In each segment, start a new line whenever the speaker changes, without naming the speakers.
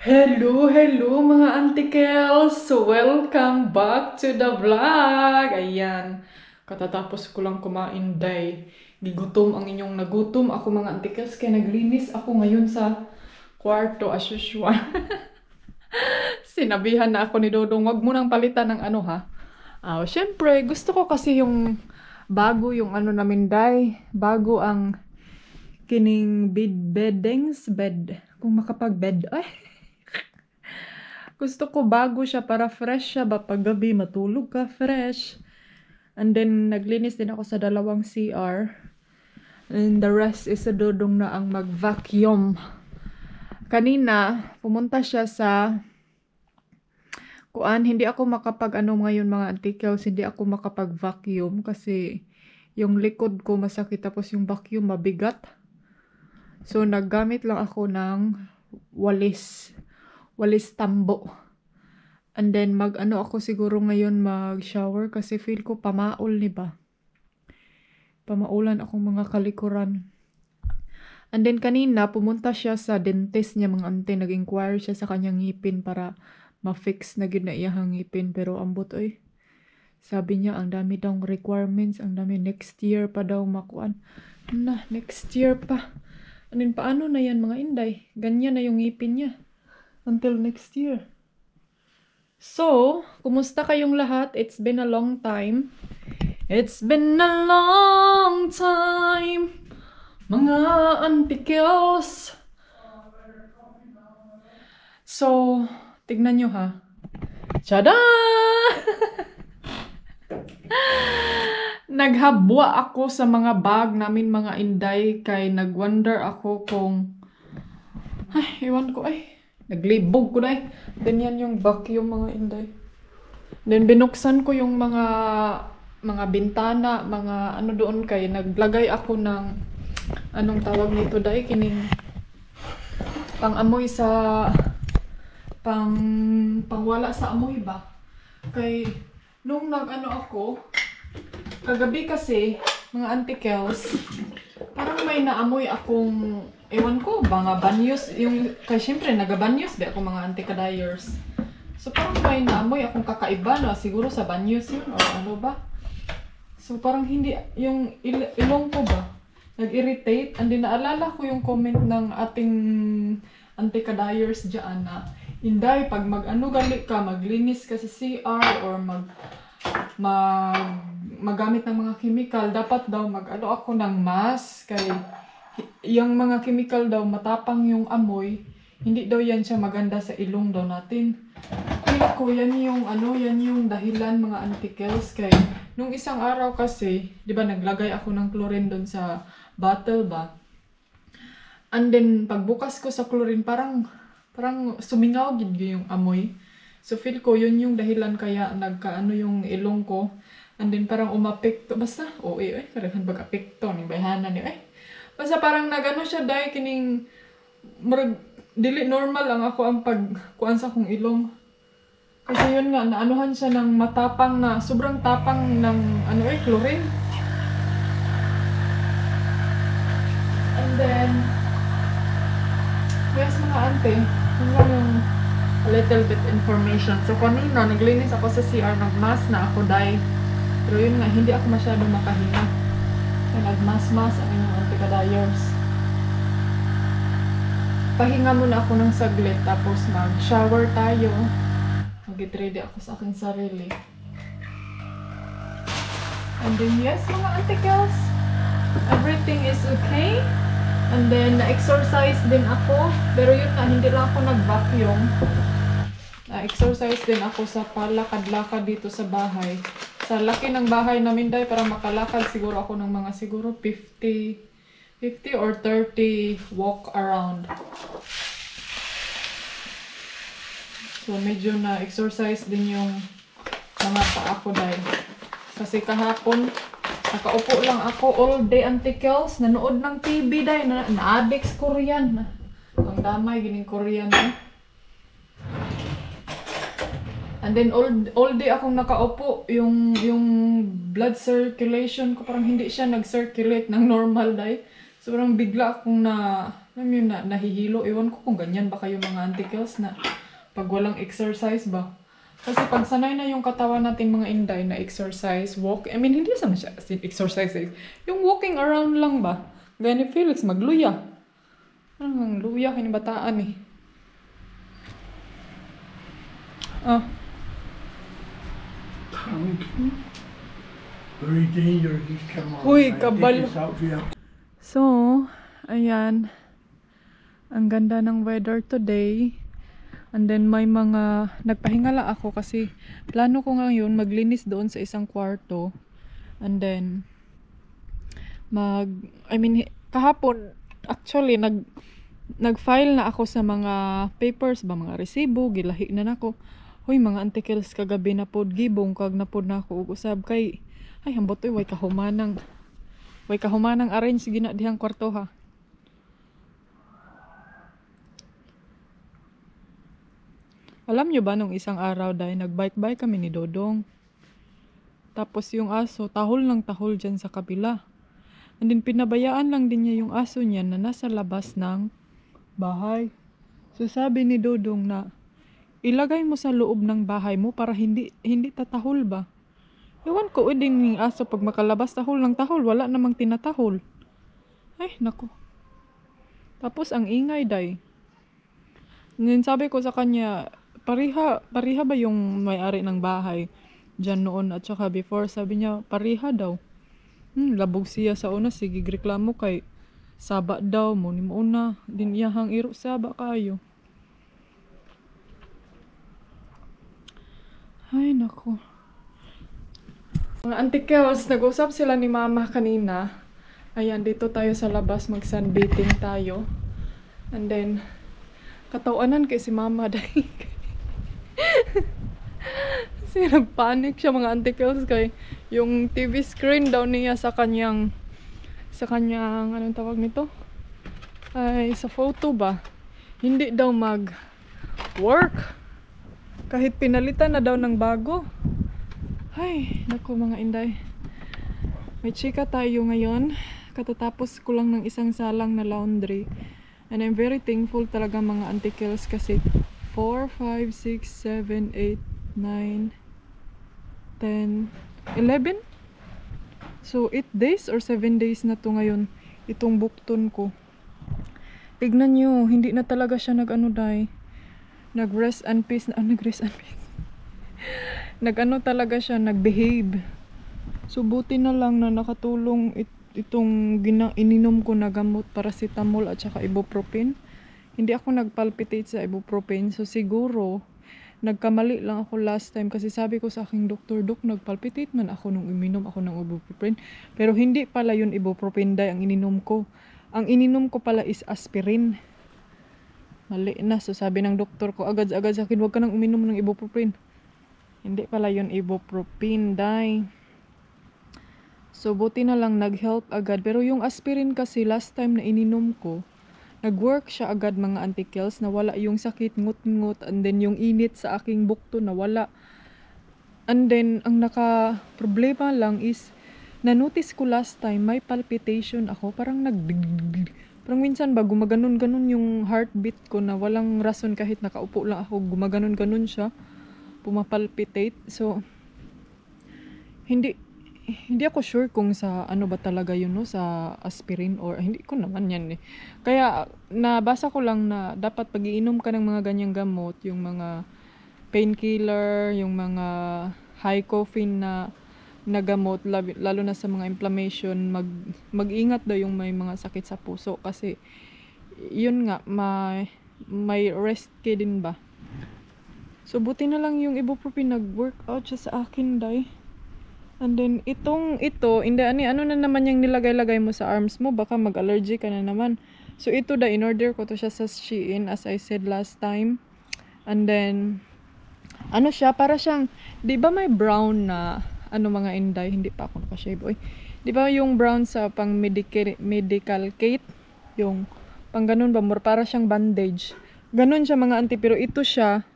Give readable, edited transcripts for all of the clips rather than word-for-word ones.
Hello mga antikels! Welcome back to the vlog! Ayan, katatapos ko lang kumain day. Gigutom ang inyong nagutom. Ako mga antikels, kaya naglinis ako ngayon sa kwarto as usual. Sinabihan na ako ni Dodong, wag mo nang palitan ng ano ha. Syempre, gusto ko kasi yung bago yung ano namin day. Bago ang kining beddings, bed. Kung makapag-bed, ay. Gusto ko bago siya para fresh siya ba pag gabi matulog ka fresh. And then naglinis din ako sa dalawang CR. And the rest is sa Dodong na ang mag-vacuum. Kanina pumunta siya sa kuan, hindi ako makapag ano ngayon mga antikels, hindi ako makapag-vacuum kasi yung likod ko masakit tapos yung vacuum mabigat. So naggamit lang ako ng walis tambo. And then mag-ano ako siguro ngayon mag-shower kasi feel ko pamaol ni ba. Pamaulan akong mga kalikuran. And then kanina pumunta siya sa dentist niya mga ante, nag-inquire siya sa kanyang ngipin para ma-fix na gid na iyang ngipin pero ambot oy. Sabi niya ang dami daw requirements, ang dami next year pa daw makuan. Next year pa. And then paano na yan mga inday? Ganyan na yung ngipin niya. Until next year. So, kumusta kayong lahat? It's been a long time. It's been a long time, mga antikels. So, tignan nyo ha. Tada! Naghabwa ako sa mga bag namin mga inday kay nagwonder ako kung ewan ko naglibog ko na Ganyan yung vacuum mga inday. Then binuksan ko yung mga bintana, mga ano doon kay naglagay ako ng anong tawag nito dai kining pang-amoy sa pangwala sa amoy ba. Kay nung nag-ano ako kagabi kasi mga antikels, parang may naamoy akong ewan ko, mga banyos, yung, kaya syempre, naga-banyos ba ako mga antikadayers. So, parang may naamoy akong kakaiba na, siguro sa banyos yun, o ano ba. So, parang hindi, yung ilong ko ba, nag-irritate, and din naalala ko yung comment ng ating antikadayers dyan na, Inday, pag mag-ano gali ka, maglinis ka sa CR, or magamit ng mga chemical, dapat daw mag-ano ako ng mask, kay yung mga chemical daw matapang yung amoy, hindi daw yan siya maganda sa ilong daw natin. Kaya ko yan yung dahilan mga antikels. Kay nung isang araw kasi, di ba naglagay ako ng chlorine doon sa bottle ba? And then pagbukas ko sa chlorine, parang sumingaw gid yung amoy. So feel ko yun yung dahilan kaya nagkaano yung ilong ko. And then parang umapekto, basta karahan pag-apekto ni bayhanan ni basta parang nagano siya dahil kining dili normal lang ako ang pagkuan sa kong ilong. Kasi yun nga, naanuhan siya ng matapang na, sobrang tapang ng chlorine. And then, yes mga ante, yun lang yung a little bit information. So kanina, naglinis ako sa CR, nag-mask na ako dahil. Pero yun nga, hindi ako masyadong makahinga. Nag-mask ang inyong antikadayers. Pahinga muna ako ng saglit tapos mag-shower tayo. Mag-get ready ako sa aking sarili. And then yes mga antikels, everything is okay. And then na-exercise din ako. Pero yun nga, hindi lang ako nag-vacuum. Na-exercise din ako sa palakad-lakad dito sa bahay. Sa laki ng bahay namin dahil para makalakad siguro ako ng mga siguro 50 or 30 walk around. So medyo na exercise din yung mga paa ko dahil. Kasi kahapon nakaupo lang ako all day antikels, nanood ng TV dahil na-addict sa Korean. Ang damay gining Korean And then all day akong nakaupo, yung blood circulation ko parang hindi siya nag-circulate ng normal day. So parang bigla akong Alam yun na, nahihilo. Ewan ko kung ganyan ba kayo mga antikels na pag walang exercise ba. Kasi pag sanay na yung katawan natin mga Inday na exercise, walk, I mean, hindi naman siya as in exercise. Yung walking around lang ba? Gaya ni Felix, magluya. Ang luya, kinibataan eh. Ah,
Monkey. Very dangerous. He's come on.
Uy,
I
kabal.
think it's out here.
so, ayan. Ang ganda ng weather today. And then may mga, nagpahingala ako kasi plano ko ngayon maglinis doon sa isang kwarto. And then, kahapon, actually, nag-file na ako sa mga papers ba, mga resibo, gilahi na nako. Hoy, mga antikels kagabi na pod gibong, kag na pod na ako ug usab kay, ay, hambot way kahumanang arrange gina dihang kwarto ha. Alam nyo ba nung isang araw dahil nagbike-bike kami ni Dodong. Tapos yung aso, tahol ng tahol dyan sa kabila. And then pinabayaan lang din niya yung aso niya na nasa labas ng bahay. So sabi ni Dodong na, ilagay mo sa loob ng bahay mo para hindi tatahol ba. Ewan ko, din yung aso pag makalabas tahol ng tahol, wala namang tinatahol. Ay, nako. Tapos ang ingay day. Then sabi ko sa kanya, pariha ba yung may-ari ng bahay dyan noon at saka before? Sabi niya, pariha daw. Labog siya sa una, sige reklamo kay saba daw mo ni mo una. Din iyahang iro saba kayo. Ay, nako. Mga antikels, nag-usap sila ni mama kanina. Ayan, dito tayo sa labas, mag-sunbathing tayo. And then, katawanan kay si mama dahil kasi nagpanik siya mga antikels kay yung TV screen daw niya sa kanyang anong tawag nito? Ay, sa photo ba? Hindi daw mag-work. Kahit pinalitan na daw ng bago. Ay, naku mga Inday. May chika tayo ngayon. Katatapos ko lang ng isang salang na laundry. And I'm very thankful talaga mga antikels kasi 4, 5, 6, 7, 8, 9, 10, 11? So 8 days or 7 days na to ngayon itong bukton ko. Tignan nyo, hindi na talaga siya nag-rest and peace. Nag-rest and peace. Talaga siya, nag-behave. So buti na lang na nakatulong itong ininom ko na gamot, paracetamol at saka ibuprofen. Hindi ako nagpalpitate sa ibuprofen. So siguro nagkamali lang ako last time kasi sabi ko sa aking doktor, Dok, nagpalpitate man ako nung uminom ako ng ibuprofen. Pero hindi pala yun ibuprofen ang ininom ko. Ang ininom ko pala is aspirin. Mali na. So sabi ng doktor ko, agad-agad sa akin, huwag ka nang uminom ng ibuprofen. Hindi pala yun ibuprofen, day. So buti na lang nag-help agad. Pero yung aspirin kasi last time na ininom ko, nag-work siya agad mga antikels, nawala yung sakit, ngut-ngut, and then yung init sa aking bukto nawala. And then ang naka-problema lang is, na-notice ko last time may palpitation ako, parang parang minsan ba gumaganon-ganon yung heartbeat ko na walang rason kahit nakaupo lang ako, gumaganon-ganon siya, pumapalpitate. So hindi ako sure kung sa ano ba talaga yun, no, sa aspirin or hindi ko naman yan eh. Kaya nabasa ko lang na dapat pag-iinom ka ng mga ganyang gamot, yung mga painkiller, yung mga high caffeine na gamot, lalo na sa mga inflammation, mag-ingat daw yung may mga sakit sa puso kasi yun nga, may rest kay din ba. So buti na lang yung ibuprofen nag-workout siya sa akin, day. And then ito, hindi ano na naman yung nilagay-lagay mo sa arms mo, baka mag-allergy ka na naman. So ito in order ko to siya sa Shein as I said last time. And then ano siya, para siyang, 'di ba may brown na mga Inday, hindi pa ako naka-shave. Oy. 'Di ba yung brown sa pang medical kit, yung pang ganun ba, para siyang bandage. Ganun siya mga auntie, pero ito siya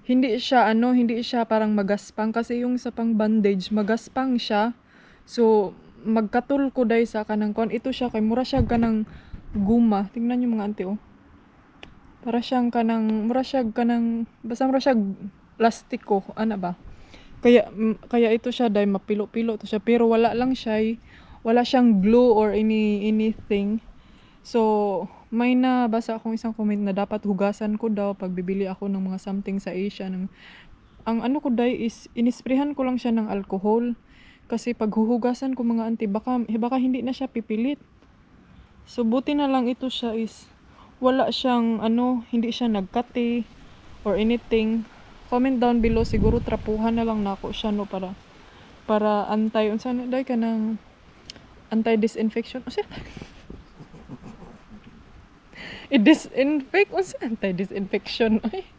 hindi siya parang magaspang kasi yung sa pang bandage magaspang siya. So magkatul ko dai sa kanang kon, ito siya kay mura siya kanang guma. Tingnan niyo mga auntie, oh. Para siyang kanang, basta mura siyang plastiko, ano ba? Kaya ito siya dahil mapilo-pilo to siya, pero wala siyang glue or anything. So, may nabasa akong isang comment na dapat hugasan ko daw pag bibili ako ng mga something sa Asia. Ang ano ko dahil is, inisprehan ko lang siya ng alcohol. Kasi pag huhugasan ko mga auntie, baka hindi na siya pipilit. So, buti na lang ito siya is, wala siyang, hindi siya nagkati or anything. Comment down below, siguro trapuhan na lang nako siya, no, para unsa na dahil ka ng anti-disinfection. O siya, i-disinfect, o siya, anti-disinfection. Ay,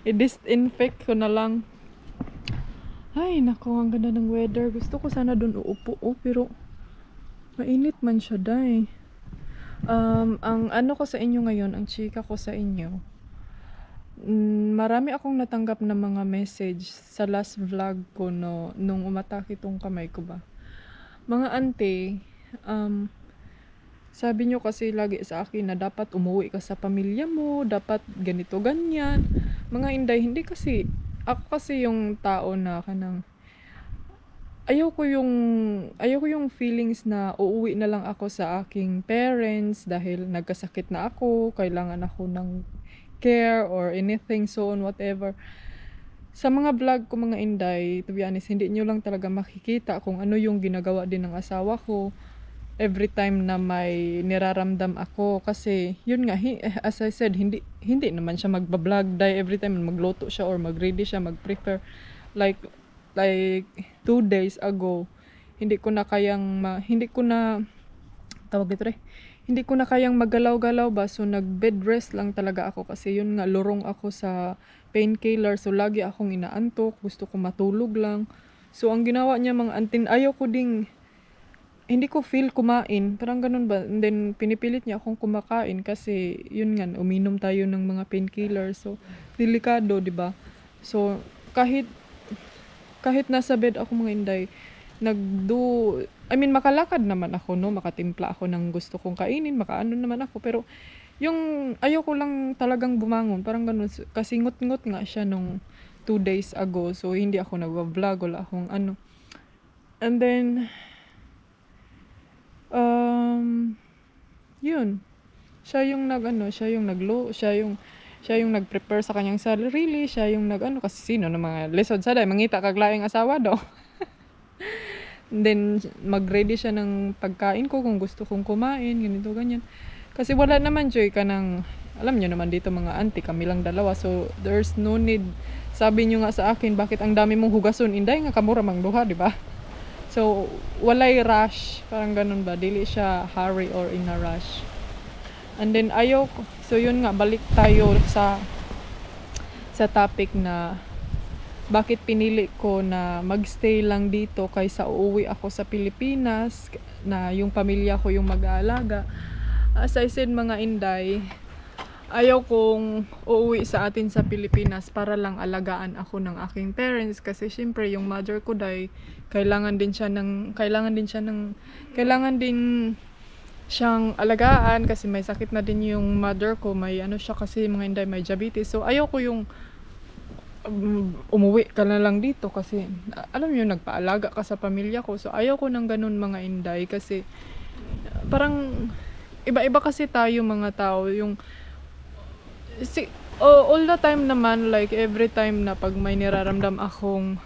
i-disinfect ko na lang. Ay, nako, ang ganda ng weather. Gusto ko sana dun uupo, pero mainit man siya, day. Ang ano ko sa inyo ngayon, ang chika ko sa inyo, marami akong natanggap na mga message sa last vlog ko, no, nung umatake tong kamay ko ba. Mga ante, sabi nyo kasi lagi sa akin na dapat umuwi ka sa pamilya mo, dapat ganito ganyan. Mga inday, hindi kasi, ako kasi yung tao na kanang, ayaw ko yung feelings na uuwi na lang ako sa aking parents dahil nagkasakit na ako, kailangan ako ng care or anything, so on, whatever. Sa mga vlog ko mga inday, to be honest, hindi nyo lang talaga makikita kung ano yung ginagawa din ng asawa ko every time na may niraramdam ako. Kasi yun nga, as I said, hindi naman siya magbablog dahil every time magluto siya or magready siya, mag-prepare. Like 2 days ago, hindi ko na kayang maggalaw-galaw ba, so nag-bed rest lang talaga ako kasi yun nga, lurong ako sa painkiller, so lagi akong inaantok, gusto ko matulog lang. So ang ginawa niya mga antin, hindi ko feel kumain, parang ganun ba, and then pinipilit niya akong kumakain kasi yun nga, uminom tayo ng mga painkiller, so delikado, di ba? So kahit nasa bed ako mga inday, makalakad naman ako, no, makatimpla ako ng gusto kong kainin, makaano naman ako, pero yung ayoko lang talagang bumangon, parang ganun, kasi ngut-ngut nga siya nung 2 days ago, so hindi ako nagwa-vlog, wala akong ano. And then yun, siya yung nag-prepare sa kanyang sarili, siya yung kasi sino na mga lisod sa day, mangita kaglaing asawa daw. Then, mag-ready siya ng pagkain ko kung gusto kong kumain, ganito, ganyan. Kasi wala naman, Joy, alam nyo naman dito mga auntie, kami lang dalawa, so there's no need. Sabi nyo nga sa akin, bakit ang dami mong hugason? Inday nga kamura mang duha, di ba? So, walay rush, parang ganun ba, dili siya hurry or in a rush. And then, so yun nga, balik tayo sa topic na bakit pinili ko na magstay lang dito kaysa uuwi ako sa Pilipinas na yung pamilya ko yung mag-aalaga. As I said mga inday, ayaw kong uuwi sa atin sa Pilipinas para lang alagaan ako ng aking parents kasi syempre yung mother ko kailangan din siyang alagaan kasi may sakit na din yung mother ko, may siya kasi mga inday, may diabetes. So ayaw ko yung umuwi ka na lang dito kasi alam niyo nagpaalaga ka sa pamilya ko, so ayaw ko ng ganun mga inday kasi parang iba-iba kasi tayo mga tao, yung all the time naman, like every time na pag may niraramdam akong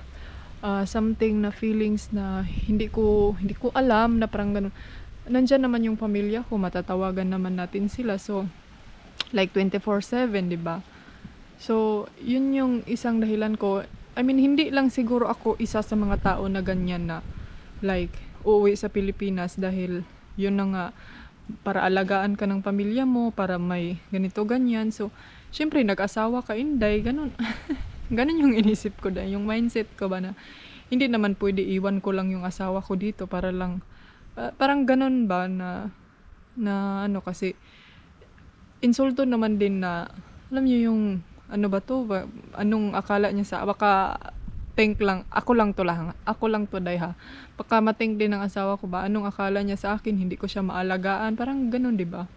something na feelings na hindi ko alam na parang ganun, nandyan naman yung pamilya ko, matatawagan naman natin sila, so like 24/7, diba? So, yun yung isang dahilan ko. I mean, hindi lang siguro ako isa sa mga tao na ganyan na like, uuwi sa Pilipinas dahil yun na nga, para alagaan ka ng pamilya mo, para may ganito, ganyan. So, syempre, nag-asawa ka, inday, ganun. Ganun yung inisip ko dahil, yung mindset ko ba na, hindi naman pwede iwan ko lang yung asawa ko dito para lang, parang ganun ba na kasi, insulto naman din na, alam niyo yung, anong akala niya baka think lang, ako lang to day ha. Baka ma-think din ng asawa ko ba, anong akala niya sa akin, hindi ko siya maalagaan, parang ganun, 'di ba?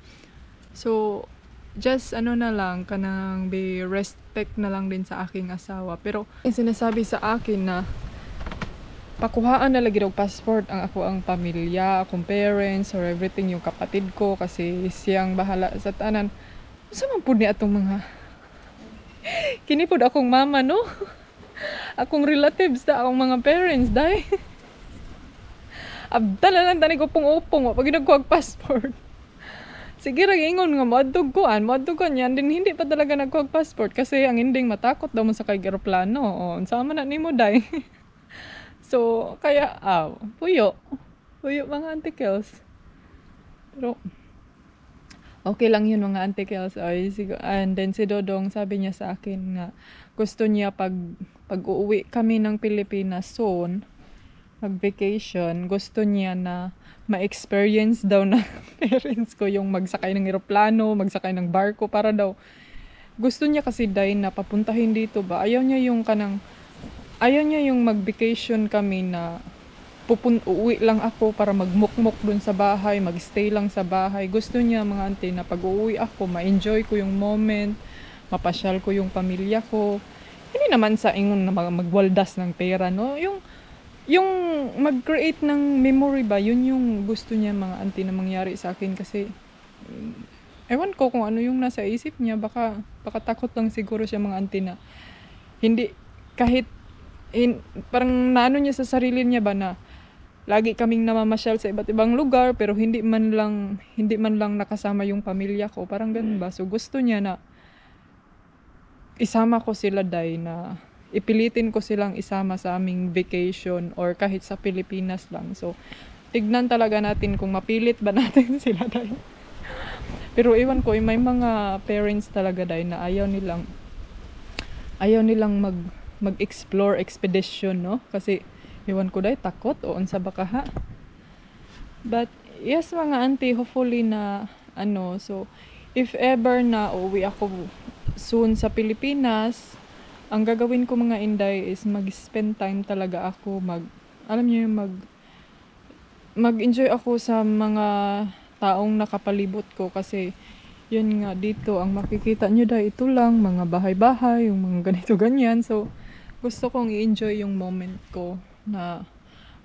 So, just na lang, kanang be respect na lang din sa aking asawa. Pero, yung sinasabi sa akin na, pakuhaan na lagi daw passport ang ako ang pamilya, akong parents, or everything, yung kapatid ko, kasi siyang bahala sa tanan. Sa man po niya atong mga, kinipod akong mama, no? Akong relatives, akong mga parents, dahil. Abdal na lang tani ko upong, pag nagkuhag passport. Sige ra ingon nga moadtog kuan yan din hindi pa talaga nagkuhag passport kasi ang ending matakot daw mo sa kay eroplano. O unsa man na nimo day. So kaya puyo mga antikels. Pero okay lang yun mga antikels. Ay and then si Dodong sabi niya sa akin nga gusto niya pag uuwi kami ng Pilipinas soon, mag-vacation, gusto niya na ma-experience daw na parents ko yung magsakay ng eroplano, magsakay ng barko para daw. Gusto niya kasi dahil na papuntahin dito ba. Ayaw niya yung mag-vacation kami na uwi lang ako para magmukmok dun sa bahay, magstay lang sa bahay. Gusto niya mga auntie na pag uuwi ako, ma-enjoy ko yung moment, mapasyal ko yung pamilya ko. Hindi naman sa ingon na magwaldas ng pera, no? Yung mag-create ng memory ba, yun yung gusto niya mga auntie na mangyari sa akin kasi ewan ko kung ano yung nasa isip niya, baka takot lang siguro siya mga auntie na hindi kahit parang naano niya sa sarili niya ba na lagi kaming namamasyal sa iba't ibang lugar pero hindi man lang nakasama yung pamilya ko, parang ganun ba. So gusto niya na isama ko sila day, na ipilitin ko silang isama sa aming vacation or kahit sa Pilipinas lang. So, tignan talaga natin kung mapilit ba natin sila dahil. Pero iwan ko, may mga parents talaga dahil na ayaw nilang mag-explore expedition, no? Kasi iwan ko dahil takot o unsa ba ka ha? But yes mga auntie, hopefully na so if ever na uuwi ako soon sa Pilipinas, ang gagawin ko mga inday is mag-spend time talaga ako, mag-enjoy ako sa mga taong nakapalibot ko kasi yun nga dito ang makikita nyo dahil ito lang mga bahay-bahay, yung mga ganito ganyan. So gusto kong i-enjoy yung moment ko na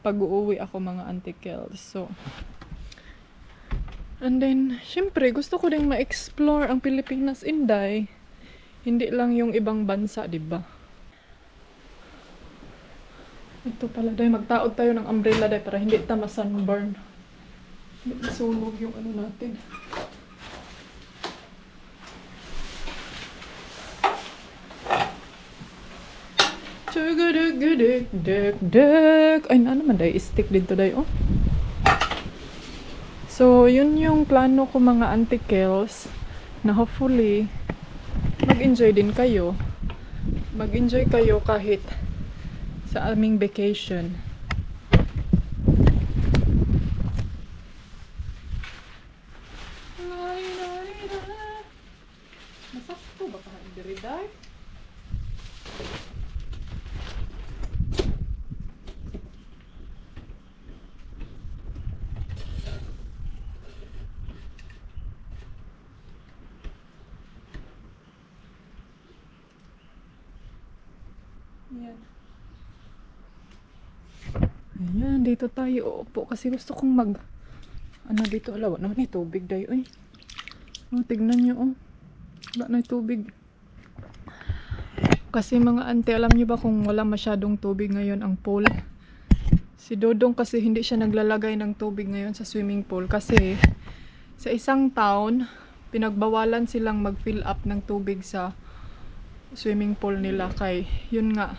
pag-uuwi ako mga antikels. So and then syempre gusto ko ding ma-explore ang Pilipinas inday. Hindi lang yung ibang bansa, di ba? Ito pala, dahil magtaod tayo ng umbrella dahil para hindi ta ma-sunburn. Hindi masunog yung natin. Ay, na naman dahil stick dito dahil, oh. So, yun yung plano ko mga antikels na hopefully mag-enjoy din kayo. Mag-enjoy kayo kahit sa aming vacation. Masakto ba ka hindi day? Yan. Ayan, dito tayo upo kasi gusto kong dito, alawa naman yung tubig dayo, eh. Oh, tignan nyo, oh. Wala na yung tubig. Kasi mga ante, alam nyo ba kung wala masyadong tubig ngayon ang pool? Si Dodong kasi hindi siya naglalagay ng tubig ngayon sa swimming pool kasi sa isang town, pinagbawalan silang mag-fill up ng tubig sa swimming pool nila kay yun nga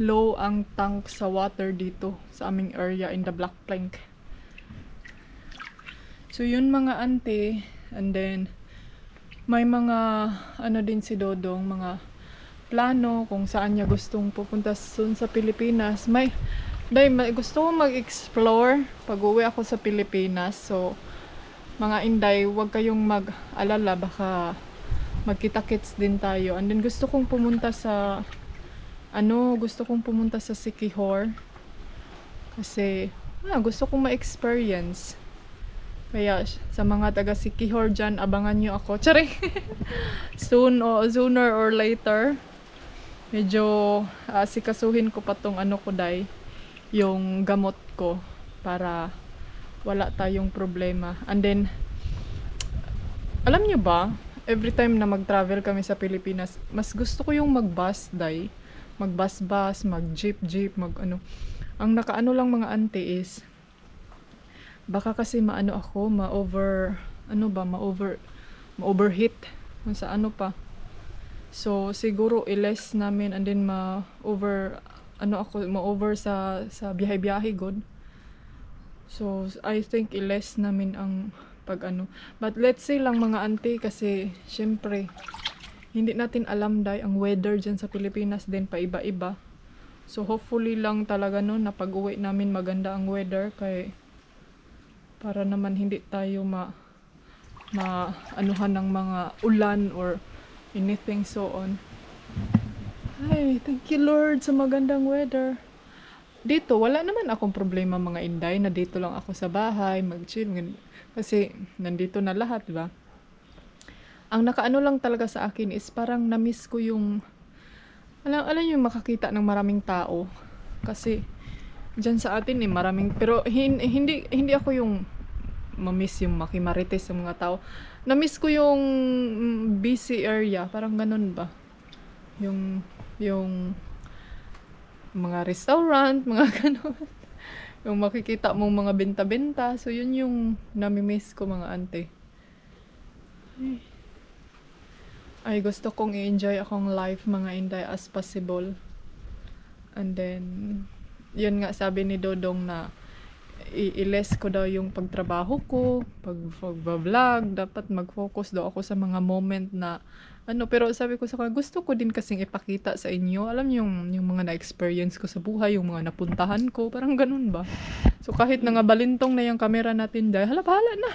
low ang tank sa water dito sa aming area in the Black Plank. So yun mga ante, and then may mga din si Dodong, mga plano kung saan niya gustong pupunta soon sa Pilipinas. May gusto kong mag-explore pag uwi ako sa Pilipinas. So mga inday, huwag kayong mag-alala, baka magkita-kits din tayo. And then gusto kong pumunta sa Gusto kong pumunta sa Siquijor. Kasi, gusto kong ma-experience. Kaya, sa mga taga Siquijor dyan, abangan nyo ako. Tsari! Sooner or later, medyo sikasuhin ko pa tong ko day, yung gamot ko, para wala tayong problema. And then, alam nyo ba, every time na mag-travel kami sa Pilipinas, mas gusto ko yung mag-bus day. Mag-bus-bus, mag-jeep-jeep, Ang nakaano lang mga auntie is, baka kasi ma-overheat. Kung sa pa. So, siguro i-less namin and then ma-over sa biyahe-biyahe god. So, I think i-less namin ang But let's say lang mga auntie kasi syempre hindi natin alam ang weather dyan sa Pilipinas din paiba-iba. So, hopefully lang talaga na pag-uwi namin maganda ang weather para naman hindi tayo maanuhan ng mga ulan or anything so on. Ay, thank you Lord sa magandang weather. Dito, wala naman akong problema mga Inday na dito lang ako sa bahay, mag-chill. Kasi, nandito na lahat, diba? Ang nakaano lang talaga sa akin is parang na-miss ko yung alam yung makakita ng maraming tao. Kasi, dyan sa atin maraming, pero hindi ako yung ma-miss yung makimarites sa mga tao. Na-miss ko yung busy area, parang ganun ba? Yung mga restaurant, mga ganun. Yung makikita mong mga benta-benta. So, yun yung nami-miss ko mga ante. Ay, gusto kong i-enjoy akong life mga Inday as possible. And then, yun nga sabi ni Dodong na i-less ko daw yung pagtrabaho ko, pag-vlog, dapat mag-focus daw ako sa mga moment na pero sabi ko sa kanya, gusto ko din kasing ipakita sa inyo. Alam niyo yung mga na-experience ko sa buhay, yung mga napuntahan ko, parang ganun ba? So kahit na nga balintong na yung camera natin dahil, bahala na.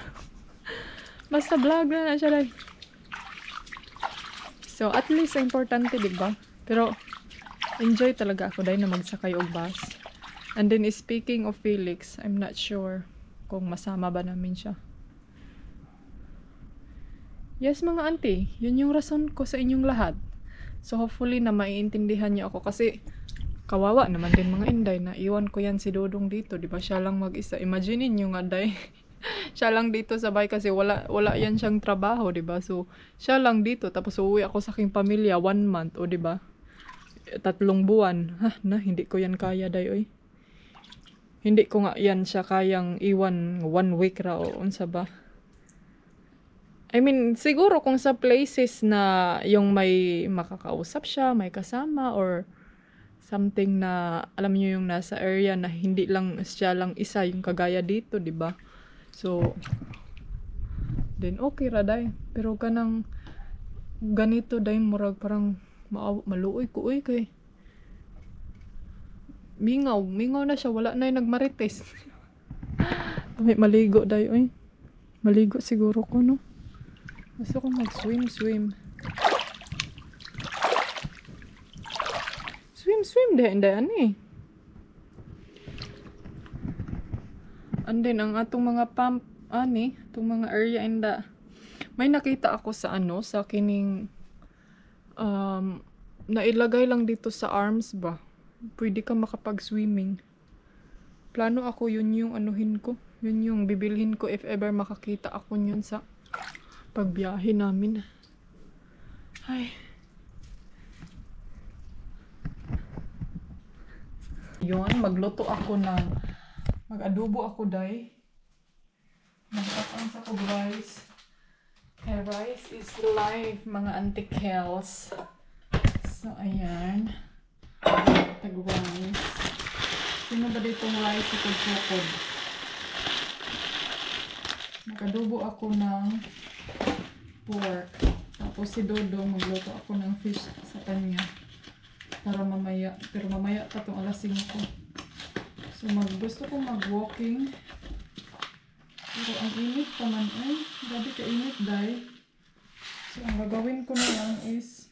Basta vlog na siya dahil. So at least importante, diba? Pero enjoy talaga ako dahil na magsakay og bus. And then speaking of Felix, I'm not sure kung masama ba namin siya. Yes mga auntie, yun yung rason ko sa inyong lahat. So hopefully na maiintindihan niyo ako kasi kawawa naman din mga Inday na iwan ko yan si Dodong dito, di ba? Siya lang mag-isa. Imagine niyo nga day. Siya lang dito sa bahay kasi wala yan siyang trabaho, di ba? So siya lang dito tapos uuwi ako sa aking pamilya 1 month, o di ba? 3 buwan. Hindi ko yan kaya day oy. Hindi ko nga yan siya kayang iwan 1 week ra o unsa ba? I mean, siguro kung sa places na yung may makakausap siya, may kasama, or something na, alam niyo yung nasa area na hindi lang siya lang isa yung kagaya dito, di ba? So, then okay ra day. Pero kanang ganito day, murag parang maluoy ko, kay mingaw na siya, wala na yung nagmarites. May maligo day, oy. Maligo siguro ko, no? Gusto kong mag-swim. Swim dahan And then, ang atong mga pump, itong mga area may nakita ako sa sa kining, nailagay lang dito sa arms ba? Pwede ka makapag-swimming. Plano ako, yun yung anuhin ko. Yun yung bibilhin ko if ever makakita ako yun sa pagbiyahe namin. Ay. Yun, mag-adobo ako day. Magtatang sa ko rice. Rice is life, mga antikels. So, ayan. Tag-rice. Sino ba ditong rice sa pagkukod? Nakadubo ako ng pork. Tapos si Dodo, magluto ako ng fish sa kanya. Para mamaya. Pero mamaya pa itong alas 5 ko. So gusto ko mag-walking. Pero ang init pa man ay. Grabe ka init dahil. So ang gagawin ko na lang is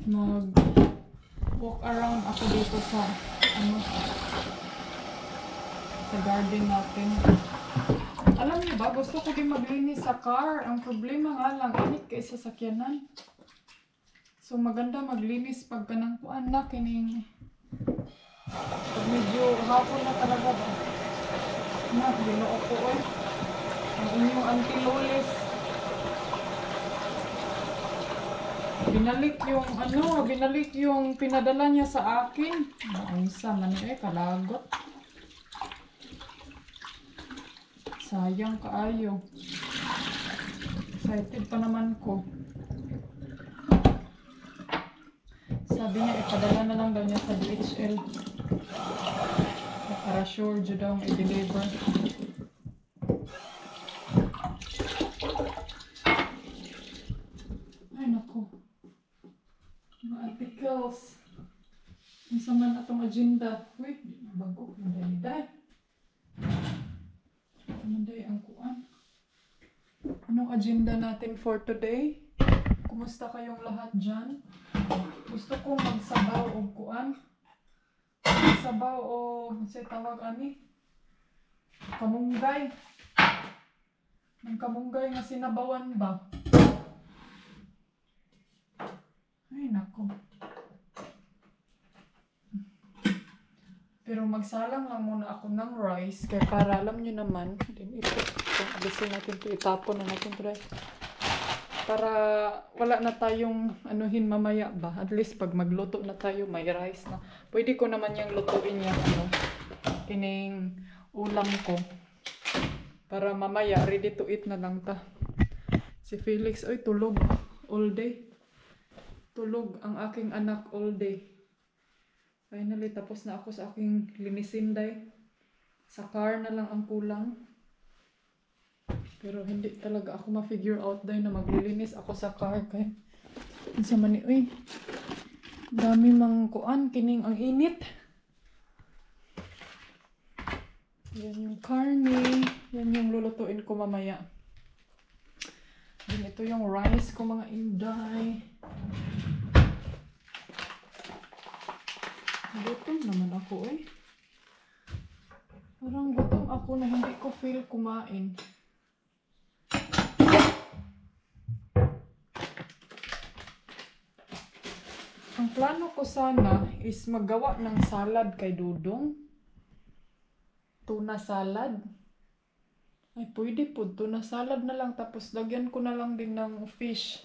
mag walk around ako dito sa sa garden natin. Alam niyo ba, gusto ko din maglinis sa car. Ang problema nga lang, init kay sasakyanan. So maganda maglinis pag kanang kuan na kining pag medyo hapon na talaga ba. Na, ginoo ko oy. Ang inyong Auntie Lolis. Binalik yung pinadala niya sa akin. Naunsa man kalagot. Sayang kaayo. Excited pa naman ko. Sabi niya, ipadala na lang daw niya sa DHL. Para sure dyan daw i-deliver. Ay, naku. Mga articles. Ang saman atong agenda. Wait, bago. Manday. Manday ang kuan. Anong agenda natin for today? Kumusta kayong lahat dyan? Gusto kong magsabaw o kuan. Magsabaw o sa tawag ani? Kamunggay. Ang kamunggay nga sinabawan ba? Ay nako. Pero magsalang lang muna ako ng rice kaya para alam nyo naman. Then ito, abisin natin ito, itapon na natin ito. Para wala na tayong anuhin mamaya ba. At least pag magluto na tayo, may rice na. Pwede ko naman yung lutuin yung kining ulam ko. Para mamaya, ready to eat na lang ta. Si Felix, oy, tulog all day. Tulog ang aking anak all day. Finally, tapos na ako sa aking linisin day. Sa car na lang ang kulang. Pero hindi talaga ako ma-figure out day na maglilinis ako sa car. Kaya, ang sama ni, uy, dami mang kuan, kining ang init. Yan yung karne. Yan yung lulutuin ko mamaya. Yan ito yung rice ko mga inday. Gutom naman ako eh. Parang gutom ako na hindi ko feel kumain. Ang plano ko sana is maggawa ng salad kay Dudong. Tuna salad. Ay pwede po, tuna salad na lang tapos lagyan ko na lang din ng fish.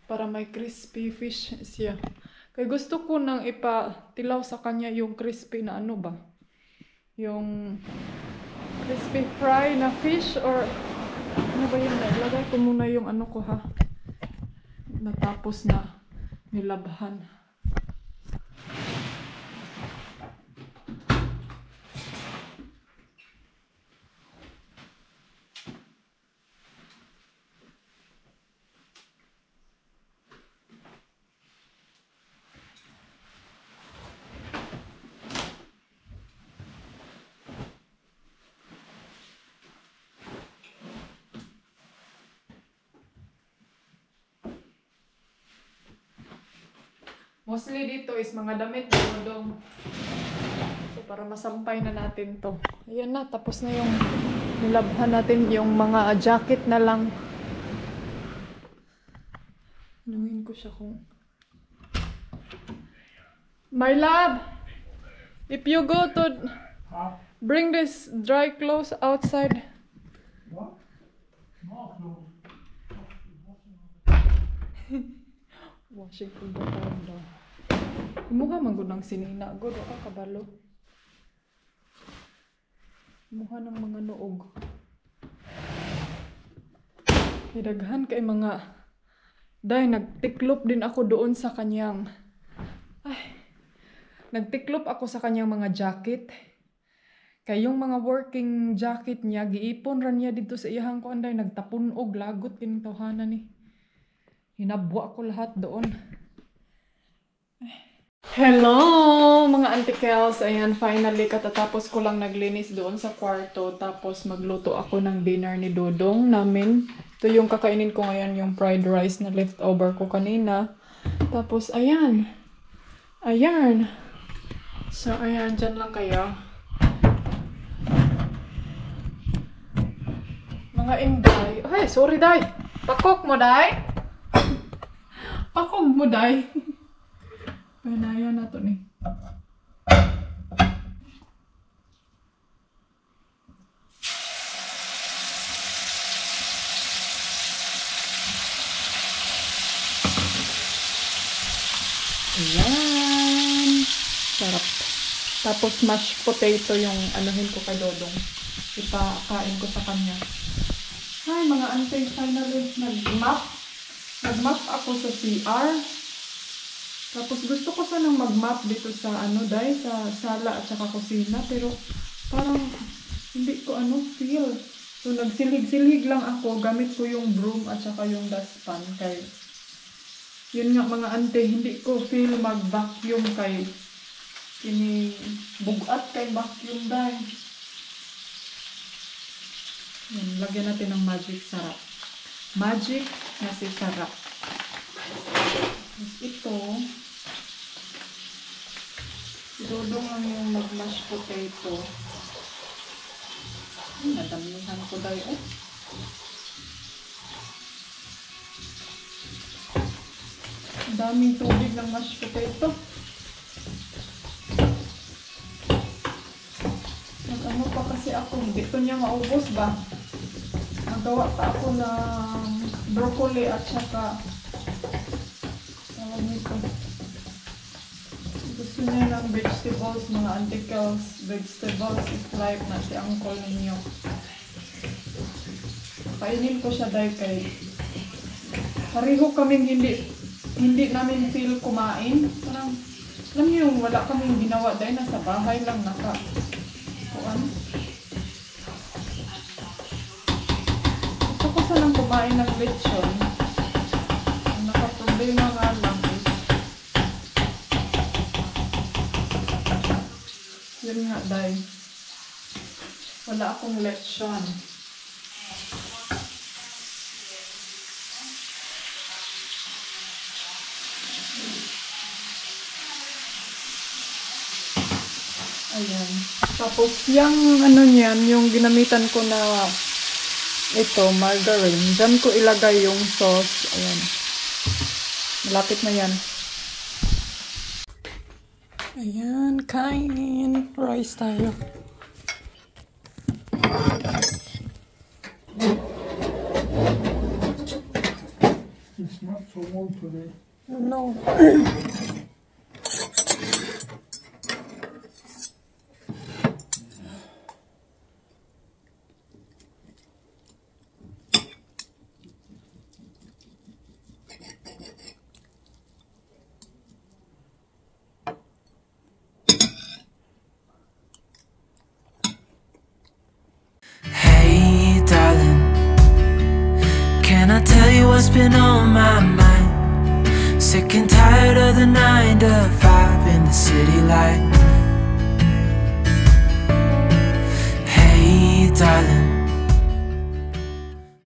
Para may crispy fish siya. Kaya gusto ko nang ipatilaw sa kanya yung crispy na ano ba? Yung crispy fry na fish or ano ba yun? Ilagay ko muna yung ano ko ha. Natapos na nilabhan. Mostly dito is mga damit na Dudong. So para masampay na natin to. Ayan na, tapos na yung nilabhan natin yung mga jacket na lang. Anuhin ko siya kung... My love! If you go to... Bring this dry clothes outside.
What? No.
Washing ko ba parang daw. Imuha man gud ng sinina. God, ka kabalo. Imuha ng mga noog. Hidaghan kay mga... Dahil nagtiklop din ako doon sa kanyang... Nagtiklop ako sa kanyang mga jacket. Kay yung mga working jacket niya, giipon ran niya dito sa iyahang ko anday. Nagtapunog, lagot kinitawhanan ni. Hinabwa ko lahat doon. Hello mga antikels. Ayan, finally katatapos ko lang naglinis doon sa kwarto. Tapos magluto ako ng dinner ni Dudong namin. Ito yung kakainin ko ngayon, yung fried rice na leftover ko kanina. Tapos, ayan. Ayan. So, ayan. Dyan lang kayo. Mga inday. Ay, sorry, day. Pakok mo, day. Pakok mo, day. Panayan na to ni. Ayan. Sarap. Tapos mashed potato yung anuhin ko kay Dodong. Ipakain ko sa kanya. Hi mga auntie, finally nag-map. Nag-map ako sa CR. Tapos gusto ko sanang mag-map dito sa sa sala at saka kusina. Pero parang hindi ko feel. So nagsilig-silig lang ako. Gamit ko yung broom at saka yung dustpan. Kay yun nga mga ante, hindi ko feel mag-vacuum kay bugat kay vacuum dahil. Yan, lagyan natin ng magic sarap. Magic na si sarap. Ito, Dodong lang yung mag-mash potato. Nadamihan ko dahil. Daming tubig ng mashed potato. Nag-ano pa kasi ako, hindi ko niya maubos ba? Nagawa pa ako ng broccoli at saka tawag nito. Gusto niya ng vegetables, mga anticals, vegetables is life na si uncle ninyo. Kainin ko siya dahil kay pareho kaming hindi namin feel kumain. Parang, alam niyo yung wala kaming ginawa dahil nasa bahay lang kuan. Gusto ko sanang kumain ng lechon. Ang nakaproblema nga lang is, yun nga dahil, wala akong lechon. Ayan. Tapos, yung niyan, yung ginamitan ko na ito, margarine. Diyan ko ilagay yung sauce. Ayan. Malapit na yan. Ayan, kain. Rice tayo.
It's not so warm today.
No.
Hey, darling, can I tell you what's been on my mind? Sick and tired of the 9 to 5 in the city light.